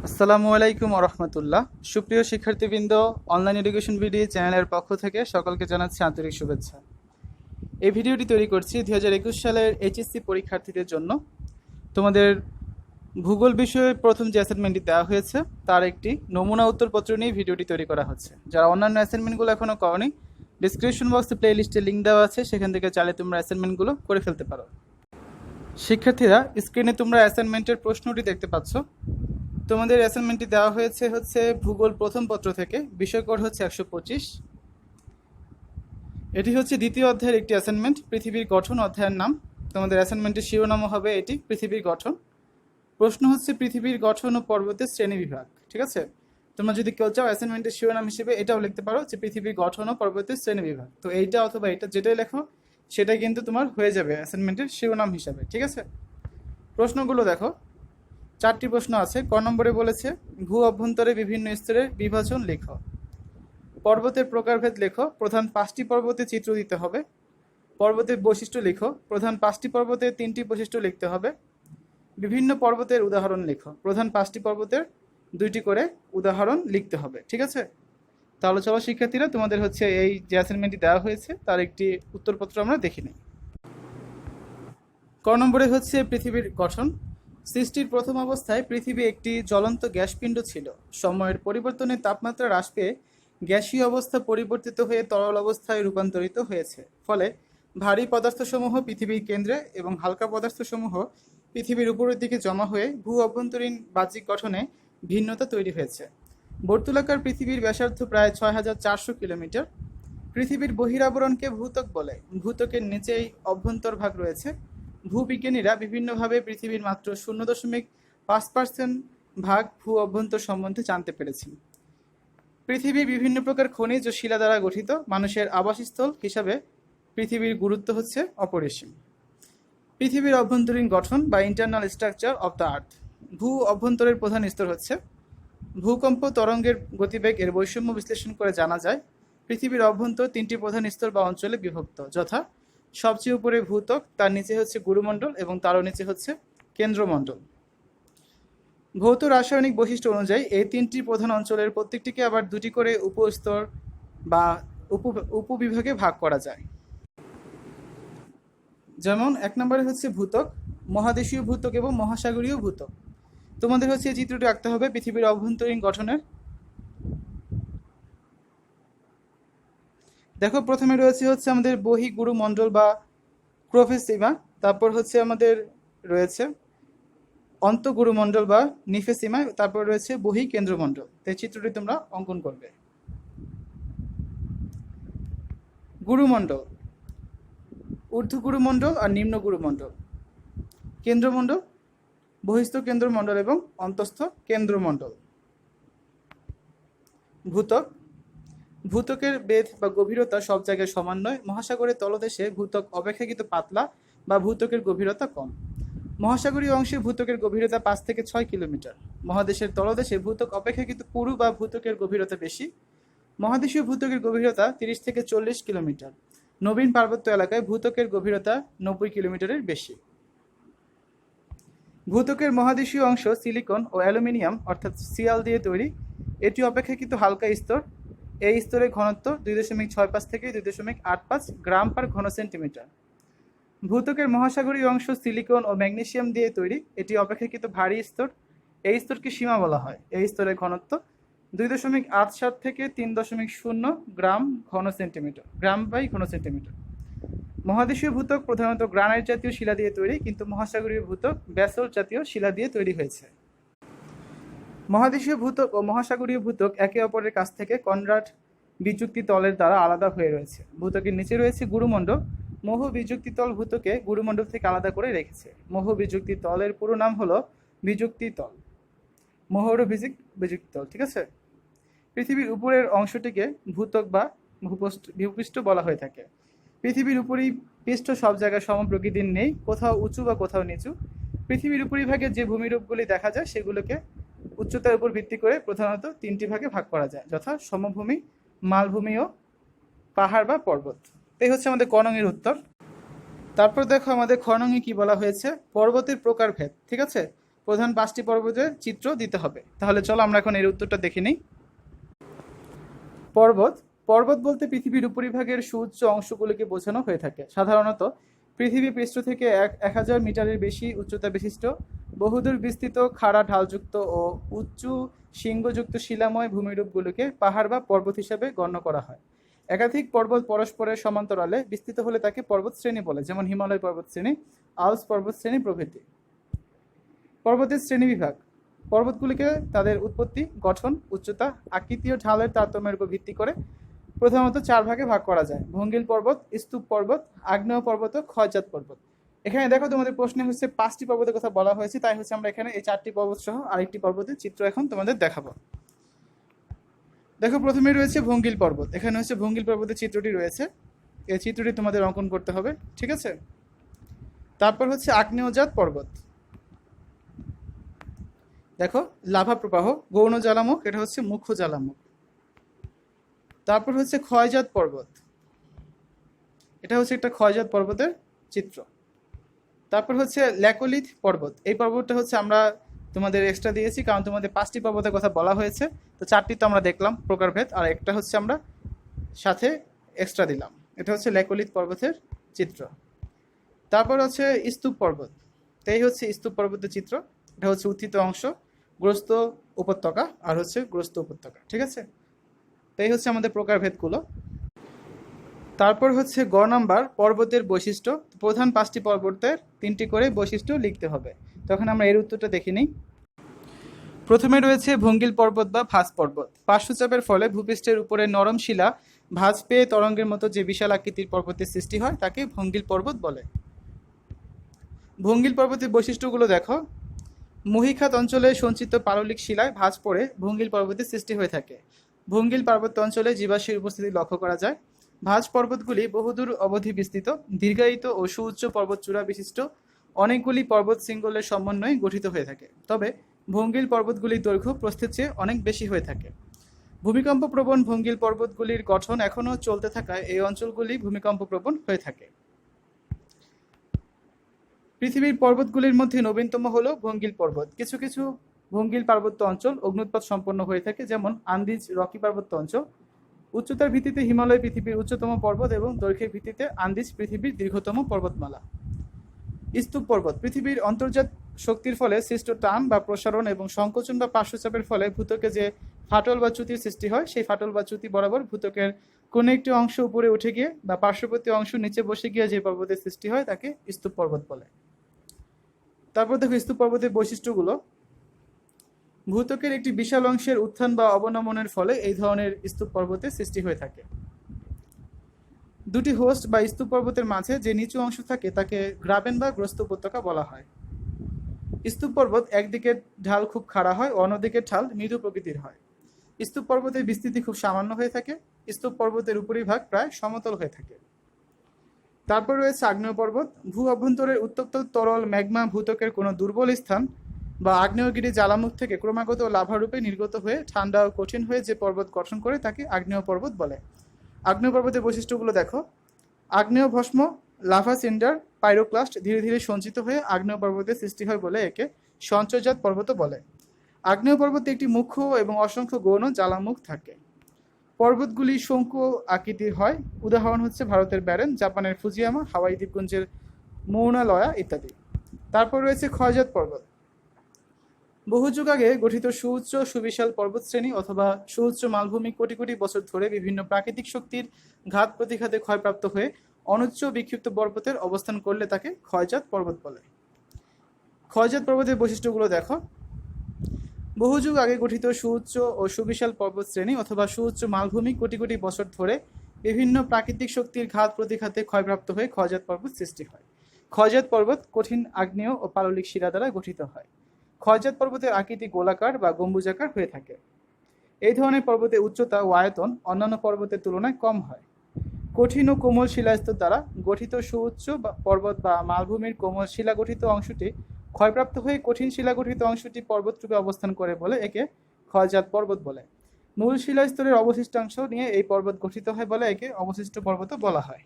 আসসালামু আলাইকুম রহমতুল্লাহ। সুপ্রিয় শিক্ষার্থীবৃন্দ, অনলাইন এডুকেশন ভিডিও চ্যানেলের পক্ষ থেকে সকলকে জানাচ্ছি আন্তরিক শুভেচ্ছা। এই ভিডিওটি তৈরি করছি 2021 সালের এইচএসসি পরীক্ষার্থীদের জন্য। তোমাদের ভূগোল বিষয়ে প্রথম যে অ্যাসাইনমেন্টটি দেওয়া হয়েছে তার একটি নমুনা উত্তরপত্র নিয়ে ভিডিওটি তৈরি করা হচ্ছে। যারা অন্যান্য অ্যাসাইনমেন্টগুলো এখনও করনি, ডিসক্রিপশন বক্সে প্লে লিস্টে লিঙ্ক দেওয়া আছে, সেখান থেকে চাইলে তোমরা অ্যাসাইনমেন্টগুলো করে ফেলতে পারো। শিক্ষার্থীরা, স্ক্রিনে তোমরা অ্যাসাইনমেন্টের প্রশ্নটি দেখতে পাচ্ছ। তোমাদের অ্যাসাইনমেন্টটি দেওয়া হচ্ছে ভূগোল প্রথম পত্র থেকে, বিষয় কোড হচ্ছে 125। এটি হচ্ছে দ্বিতীয় অধ্যায়ের একটি অ্যাসাইনমেন্ট, পৃথিবীর গঠন অধ্যায়ের নাম। তোমাদের অ্যাসাইনমেন্টের শিরোনামও হবে এটি, পৃথিবীর গঠন। প্রশ্ন হচ্ছে পৃথিবীর গঠন ও পর্বতের শ্রেণীবিভাগ। ঠিক আছে, তোমরা যদি কেউ চাও অ্যাসাইনমেন্টের শিরোনাম হিসেবে এটাও লিখতে পারো যে পৃথিবীর গঠন ও পর্বতের শ্রেণীবিভাগ। তো এইটা অথবা এটা যেটাই লেখো সেটাই কিন্তু তোমার হয়ে যাবে অ্যাসাইনমেন্টের শিরোনাম হিসাবে। ঠিক আছে, প্রশ্নগুলো দেখো। 4টি প্রশ্ন আছে। ক নম্বরে বলেছে ভূ অভ্যন্তরে বিভিন্ন স্তরের বিভাজন লেখো। পর্বতের প্রকারভেদ লেখো। প্রধান 5টি পর্বতের চিত্র দিতে হবে। পর্বতের বৈশিষ্ট্য লেখো। প্রধান 5টি পর্বতের 3টি বৈশিষ্ট্য লিখতে হবে। বিভিন্ন পর্বতের উদাহরণ লেখো। প্রধান 5টি পর্বতের 2টি করে উদাহরণ লিখতে হবে। ঠিক আছে, তাহলে চলো শিক্ষার্থীরা, তোমাদের হচ্ছে এই যে অ্যাসাইনমেন্টটি দেওয়া হয়েছে তার একটি উত্তরপত্র আমরা দেখে নিই। ক নম্বরে হচ্ছে পৃথিবীর গঠন। সৃষ্টির প্রথম অবস্থায় পৃথিবী একটি জ্বলন্ত গ্যাসপিণ্ড ছিল। সময়ের পরিবর্তনে তাপমাত্রা হ্রাস পেয়ে গ্যাসীয় অবস্থা পরিবর্তিত হয়ে তরল অবস্থায় রূপান্তরিত হয়েছে। ফলে ভারী পদার্থসমূহ পৃথিবীর কেন্দ্রে এবং হালকা পদার্থসমূহ পৃথিবীর উপরের দিকে জমা হয়ে ভূ অভ্যন্তরীণ বাহ্যিক গঠনে ভিন্নতা তৈরি হয়েছে। বর্তুলাকার পৃথিবীর ব্যাসার্ধ প্রায় 6400 কিলোমিটার। পৃথিবীর বহিরাবরণকে ভূত্বক বলে। ভূত্বকের নিচেই অভ্যন্তর ভাগ রয়েছে। ভূবিজ্ঞানীরা বিভিন্নভাবে পৃথিবীর মাত্র 0.5% ভাগ ভূ অভ্যন্তর সম্বন্ধে জানতে পেরেছেন। পৃথিবী বিভিন্ন প্রকার খনিজ ও শিলা দ্বারা গঠিত। মানুষের আবাসস্থল হিসাবে পৃথিবীর গুরুত্ব হচ্ছে অপরিসীম। পৃথিবীর অভ্যন্তরীণ গঠন বা internal structure of the earth. ভূ অভ্যন্তরের প্রধান স্তর হচ্ছে ভূকম্প তরঙ্গের গতিবেগ। এর বৈষম্য বিশ্লেষণ করে জানা যায় পৃথিবীর অভ্যন্তর 3টি প্রধান স্তর বা অঞ্চলে বিভক্ত, যথা সবচেয়ে উপরে ভূত্বক, তার নিচে হচ্ছে গুরুমণ্ডল এবং তারও নিচে হচ্ছে কেন্দ্রমণ্ডল। ভৌত রাসায়নিক বৈশিষ্ট্য অনুযায়ী এই 3টি প্রধান অঞ্চলের প্রত্যেকটিকে আবার 2টি করে উপস্তর বা উপবিভাগে ভাগ করা যায়। যেমন 1 নম্বরে হচ্ছে ভূত্বক, মহাদেশীয় ভূত্বক এবং মহাসাগরীয় ভূত্বক। তোমাদের হচ্ছে এই চিত্রটি আঁকতে হবে পৃথিবীর অভ্যন্তরীণ গঠনের। দেখো, প্রথমে রয়েছে আমাদের বহিঃগুরুমণ্ডল বা প্রোফেসিমা। তারপর হচ্ছে আমাদের রয়েছে অন্তঃগুরুমণ্ডল বা নিফেসিমা। তারপর রয়েছে বহিঃকেন্দ্রমণ্ডল। এই চিত্রটি তোমরা অঙ্কন করবে। গুরুমণ্ডল, ঊর্ধ্বগুরুমণ্ডল আর নিম্নগুরুমণ্ডল। কেন্দ্রমণ্ডল, বহিস্থ কেন্দ্রমণ্ডল এবং অন্তঃস্থ কেন্দ্রমণ্ডল। ভূত্বক, ভূত্বকের বেধ বা গভীরতা সব জায়গায় সমান নয়। মহাসাগরের তলদেশে ভূত্বক অপেক্ষাকৃত পাতলা বা ভূত্বকের গভীরতা কম। মহাসাগরীয় অংশে ভূত্বকের গভীরতা 5 থেকে 6 কিলোমিটার। মহাদেশের তলদেশে ভূত্বক অপেক্ষাকৃত পুরু বা ভূত্বকের গভীরতা বেশি। মহাদেশীয় ভূত্বকের গভীরতা 30 থেকে 40 কিলোমিটার। নবীন পার্বত্য এলাকায় ভূত্বকের গভীরতা 90 কিলোমিটারের বেশি। ভূত্বকের মহাদেশীয় অংশ সিলিকন ও অ্যালুমিনিয়াম অর্থাৎ সিয়াল দিয়ে তৈরি। এটি অপেক্ষাকৃত হালকা স্তর। এই স্তরের ঘনত্ব 2.65 থেকে 2.85 গ্রাম পার ঘন সেন্টিমিটার। ভূত্বকের মহাসাগরীয় অংশ সিলিকন ও ম্যাগনেসিয়াম দিয়ে তৈরি। এটি অপেক্ষাকৃত ভারী স্তর। এই স্তরকে সীমা বলা হয়। এই স্তরের ঘনত্ব 2.87 থেকে 3.0 গ্রাম ঘন সেন্টিমিটার, গ্রাম বাই ঘন সেন্টিমিটার। মহাদেশীয় ভূত্বক প্রধানত গ্রানাইট জাতীয় শিলা দিয়ে তৈরি, কিন্তু মহাসাগরীয় ভূত্বক ব্যাসল্ট জাতীয় শিলা দিয়ে তৈরি হয়েছে। মহাদেশীয় ভূত্বক ও মহাসাগরীয় ভূত্বক একে অপরের কাছ থেকে কনরাড বিযুক্তি তলের দ্বারা আলাদা হয়ে রয়েছে। ভূত্বকের নিচে রয়েছে গুরুমণ্ডল। মোহ বিযুক্তি তল ভূত্বকে গুরুমণ্ডল থেকে আলাদা করে রেখেছে। মোহ বিযুক্তি তলের পুরো নাম হলো বিযুক্তি তল, মোহর বিযুক্তি তল। ঠিক আছে, পৃথিবীর উপরের অংশটিকে ভূত্বক বা ভূপৃষ্ঠ বলা হয়ে থাকে। পৃথিবীর উপরই পৃষ্ঠ সব জায়গায় সম প্রকৃতির নেই, কোথাও উঁচু বা কোথাও নিচু। পৃথিবীর উপরিভাগে যে ভূমিরূপগুলি দেখা যায় সেগুলোকে উচ্চতার উপর ভিত্তি করে প্রধানত 3টি ভাগে ভাগ করা যায়, যথা সমভূমি, মালভূমি ও পাহাড় বা পর্বত। এই হচ্ছে আমাদের ক নং এর উত্তর। তারপর দেখো আমাদের খ নং এ কি বলা হয়েছে, পর্বতের প্রকারভেদ। ঠিক আছে, প্রধান 5টি পর্বতের চিত্র দিতে হবে। তাহলে চলো আমরা এখন এর উত্তরটা দেখে নিই। পর্বত পর্বত বলতে পৃথিবীর উপরিভাগের সুউচ্চ অংশগুলিকে বোঝানো হয়ে থাকে। সাধারণত পৃথিবী পৃষ্ঠ থেকে 1000 মিটারের বেশি উচ্চতা বিশিষ্ট বহুদূর বিস্তৃত খাড়া ঢালযুক্ত ও উঁচু শৃঙ্গযুক্ত শিলাময় ভূমিরূপগুলোকে পাহাড় বা পর্বত হিসেবে গণ্য করা হয়। একাধিক পর্বত পরস্পরের সমান্তরালে বিস্তৃত হলে তাকে পর্বত শ্রেণী বলে, যেমন হিমালয় পর্বত শ্রেণী, আল্পস পর্বত শ্রেণী প্রভৃতি। পর্বতের শ্রেণীবিভাগ পর্বতগুলিকে তাদের উৎপত্তি, গঠন, উচ্চতা, আকৃতি ও ঢালের তারতম্যের উপর ভিত্তি করে প্রধানত 4 ভাগে ভাগ করা যায়: ভঙ্গিল পর্বত, স্তূপ পর্বত, আগ্নেয় পর্বত, ক্ষয়জাত পর্বত। এখানে দেখো তোমাদের প্রশ্নে হচ্ছে 5টি পর্বতের কথা বলা হয়েছে, তাই হচ্ছে আমরা এখানে এই 4টি পর্বত সহ আরেকটি পর্বতের চিত্র এখন তোমাদের দেখাবো। দেখো প্রথমে রয়েছে ভঙ্গিল পর্বত। এখানে হচ্ছে ভঙ্গিল পর্বতের চিত্রটি রয়েছে, এই চিত্রটি তোমাদের অঙ্কন করতে হবে, ঠিক আছে? তারপর হচ্ছে আগ্নেয়জাত পর্বত। দেখো লাভা প্রবাহ, গৌণ জ্বালামুখ, এটা হচ্ছে মুখ্য জ্বালামুখ। তারপর হচ্ছে ক্ষয়জাত পর্বত, এটা হচ্ছে একটা ক্ষয়জাত পর্বতের চিত্র। তারপর হচ্ছে ল্যাকোলিথ পর্বত। এই পর্বতটা হচ্ছে আমরা তোমাদের এক্সট্রা দিয়েছি, কারণ তোমাদের 5টি পর্বতের কথা বলা হয়েছে, তো 4টি তো আমরা দেখলাম প্রকারভেদ, আর একটা হচ্ছে আমরা সাথে এক্সট্রা দিলাম। এটা হচ্ছে ল্যাকোলিথ পর্বতের চিত্র। তারপর হচ্ছে স্তূপ পর্বত। এই হচ্ছে স্তূপ পর্বতের চিত্র। এটা হচ্ছে উত্থিত অংশ, গ্রস্ত উপত্যকা আর হচ্ছে গ্রস্ত উপত্যকা, ঠিক আছে? তো এই হচ্ছে আমাদের প্রকারভেদগুলো। তারপর হচ্ছে গ নাম্বার পর্বতের বৈশিষ্ট্য। প্রধান 5টি পর্বতের 3টি করে বৈশিষ্ট্য লিখতে হবে। তখন আমরা এর উত্তরটা দেখে নিই। প্রথমে রয়েছে ভঙ্গিল পর্বত বা ভাঁজ পর্বত। পার্শ্বচাপের ফলে ভূপৃষ্ঠের উপরে নরম শিলা ভাঁজ পেয়ে তরঙ্গের মতো যে বিশাল আকৃতির পর্বতের সৃষ্টি হয় তাকে ভঙ্গিল পর্বত বলে। ভঙ্গিল পর্বতের বৈশিষ্ট্যগুলো দেখো। মহীখাত অঞ্চলে সঞ্চিত পাললিক শিলায় ভাঁজ পড়ে ভঙ্গিল পর্বতের সৃষ্টি হয়ে থাকে। ভঙ্গিল পার্বত্য অঞ্চলে জীবাশ্মের উপস্থিতি লক্ষ্য করা যায়। ভাঁজ পর্বতগুলি বহুদূর অবধি বিস্তৃত, দীর্ঘায়িত ও সুউচ্চ পর্বতচূড়া বিশিষ্ট অনেকগুলি পর্বত শৃঙ্গলের সমন্বয়ে গঠিত হয়ে থাকে। তবে ভঙ্গিল পর্বতগুলির দৈর্ঘ্য প্রস্থের চেয়ে অনেক বেশি হয়ে থাকে। ভূমিকম্প প্রবণ ভঙ্গিল পর্বতগুলির গঠন এখনও চলতে থাকায় এই অঞ্চলগুলি ভূমিকম্প প্রবণ হয়ে থাকে। পৃথিবীর পর্বতগুলির মধ্যে নবীনতম হল ভঙ্গিল পর্বত। কিছু কিছু ভঙ্গিল পার্বত্য অঞ্চল অগ্নুৎপাত সম্পন্ন হয়ে থাকে, যেমন আন্দিজ রকি পার্বত্য অঞ্চল। উচ্চতার ভিত্তিতে হিমালয় পৃথিবীর উচ্চতম পর্বত এবং দৈর্ঘ্যের ভিত্তিতে আন্দিজ পৃথিবীর দীর্ঘতম পর্বতমালা। স্তূপ পর্বত পৃথিবীর অন্তর্জাত শক্তির ফলে সৃষ্ট টান বা প্রসারণ এবং সংকোচন বা পার্শ্বচাপের ফলে ভূত্বকে যে ফাটল বা চ্যুতির সৃষ্টি হয়, সেই ফাটল বা চ্যুতি বরাবর ভূত্বকের কোনো একটি অংশ উপরে উঠে গিয়ে বা পার্শ্ববর্তী অংশ নিচে বসে গিয়ে যে পর্বতের সৃষ্টি হয় তাকে স্তূপ পর্বত বলে। তারপর দেখো স্তূপ পর্বতের বৈশিষ্ট্যগুলো। ভূত্বকের একটি বিশাল অংশের উত্থান বা অবনমনের ফলে এই ধরনের স্তূপ পর্বতের সৃষ্টি হয়ে থাকে। দুটি হোস্ট বা স্তূপ পর্বতের মাঝে যে নিচু অংশ থাকে তাকে গ্রাবেন বা গ্রস্ত উপত্যকা বলা হয়। স্তূপ পর্বত একদিকের ঢাল খুব খাড়া হয়, অন্যদিকের ঢাল মৃদু প্রকৃতির হয়। স্তূপ পর্বতের বিস্তৃতি খুব সামান্য হয়ে থাকে। স্তূপ পর্বতের উপরিভাগ প্রায় সমতল হয়ে থাকে। তারপর রয়েছে আগ্নেয় পর্বত। ভূ অভ্যন্তরের উত্তপ্ত তরল ম্যাগমা ভূত্বকের কোনো দুর্বল স্থান বা আগ্নেয়গিরি জ্বালামুখ থেকে ক্রমাগত লাভারূপে নির্গত হয়ে ঠান্ডা ও কঠিন হয়ে যে পর্বত গঠন করে তাকে আগ্নেয় পর্বত বলে। আগ্নেয় পর্বতের বৈশিষ্ট্যগুলো দেখো। আগ্নেয় ভস্ম, লাভা সিন্ডার, পাইরোক্লাস্ট ধীরে ধীরে সঞ্চিত হয়ে আগ্নেয় পর্বতের সৃষ্টি হয় বলে একে সঞ্চয়জাত পর্বত বলে। আগ্নেয় পর্বতে একটি মুখ্য এবং অসংখ্য গৌণ জ্বালামুখ থাকে। পর্বতগুলি শঙ্কু আকৃতির হয়। উদাহরণ হচ্ছে ভারতের ব্যারেন, জাপানের ফুজিয়ামা, হাওয়াই দ্বীপপুঞ্জের মৌনালয়া ইত্যাদি। তারপর রয়েছে ক্ষয়জাত পর্বত। বহু যুগ আগে গঠিত সুউচ্চ সুবিশাল পর্বতশ্রেণী অথবা সুউচ্চ মালভূমি কোটি কোটি বছর ধরে বিভিন্ন প্রাকৃতিক শক্তির ঘাত প্রতিঘাতে ক্ষয়প্রাপ্ত হয়ে অনুচ্চ বিক্ষিপ্ত পর্বতের অবস্থান করলে তাকে ক্ষয়জাত পর্বত বলে। ক্ষয়জাত পর্বতের বৈশিষ্ট্যগুলো দেখো। বহু যুগ আগে গঠিত সুউচ্চ ও সুবিশাল পর্বতশ্রেণী অথবা সুউচ্চ মালভূমি কোটি কোটি বছর ধরে বিভিন্ন প্রাকৃতিক শক্তির ঘাত প্রতিঘাতে ক্ষয়প্রাপ্ত হয়ে ক্ষয়জাত পর্বত সৃষ্টি হয়। ক্ষয়জাত পর্বত কঠিন আগ্নেয় ও পাললিক শিলা দ্বারা গঠিত হয়। ক্ষয়জাত পর্বতের আকৃতি গোলাকার বা গম্বুজাকার হয়ে থাকে। এই ধরনের পর্বতের উচ্চতা ও আয়তন অন্যান্য পর্বতের তুলনায় কম হয়। কঠিন ও কোমল শিলাস্তর দ্বারা গঠিত সুউচ্চ পর্বত বা মালভূমির কোমল শিলা গঠিত অংশটি ক্ষয়প্রাপ্ত হয়ে কঠিন শিলা গঠিত অংশটি পর্বতরূপে অবস্থান করে বলে একে ক্ষয়জাত পর্বত বলে। মূল শিলাস্তরের অবশিষ্টাংশ নিয়ে এই পর্বত গঠিত হয় বলে একে অবশিষ্ট পর্বত বলা হয়।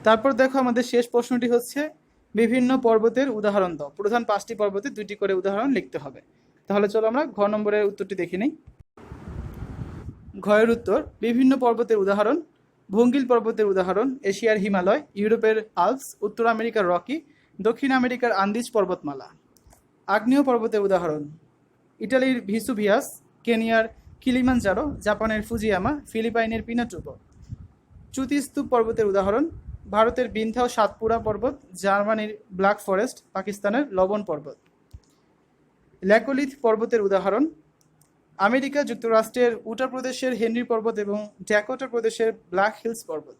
তারপর দেখো আমাদের শেষ প্রশ্নটি হচ্ছে বিভিন্ন পর্বতের উদাহরণ দাও। প্রধান 5টি পর্বতে 2টি করে উদাহরণ লিখতে হবে। তাহলে চলো আমরা ঘ নম্বরের উত্তরটি দেখে নিই। ঘয়ের উত্তর, বিভিন্ন পর্বতের উদাহরণ: ভঙ্গিল পর্বতের উদাহরণ এশিয়ার হিমালয়, ইউরোপের আল্পস, উত্তর আমেরিকার রকি, দক্ষিণ আমেরিকার আন্দিজ পর্বতমালা। আগ্নেয় পর্বতের উদাহরণ: ইটালির ভিসুভিয়াস, কেনিয়ার কিলিমানজারো, জাপানের ফুজিয়ামা, ফিলিপাইনের পিনাটুবো। চ্যুতিস্তূপ পর্বতের উদাহরণ: ভারতের বিন্ধ্যা ও সাতপুরা পর্বত, জার্মানির ব্ল্যাক ফরেস্ট, পাকিস্তানের লবণ পর্বত। ল্যাকোলিথ পর্বতের উদাহরণ: আমেরিকা যুক্তরাষ্ট্রের উটার প্রদেশের হেনরি পর্বত এবং ড্যাকোটা প্রদেশের ব্ল্যাক হিলস পর্বত।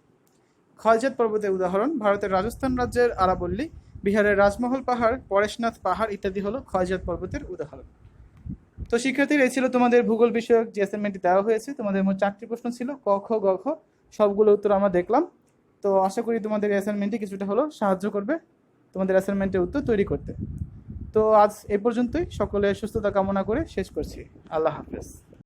ক্ষয়জাত পর্বতের উদাহরণ: ভারতের রাজস্থান রাজ্যের আরাবল্লী, বিহারের রাজমহল পাহাড়, পরেশনাথ পাহাড় ইত্যাদি হলো ক্ষয়জাত পর্বতের উদাহরণ। তো শিক্ষার্থীরা, এই ছিল তোমাদের ভূগোল বিষয়ক যে অ্যাসাইনমেন্টটি দেওয়া হয়েছে। তোমাদের মোট 4টি প্রশ্ন ছিল, ক খ গ ঘ, সবগুলো উত্তর আমরা দেখলাম। তো আশা করি তোমাদের অ্যাসাইনমেন্টটি কিছুটা হলো সাহায্য করবে তোমাদের অ্যাসাইনমেন্টের উত্তর তৈরি করতে। তো আজ এ পর্যন্তই। সকলের সুস্থতা কামনা করে শেষ করছি। আল্লাহ হাফেজ।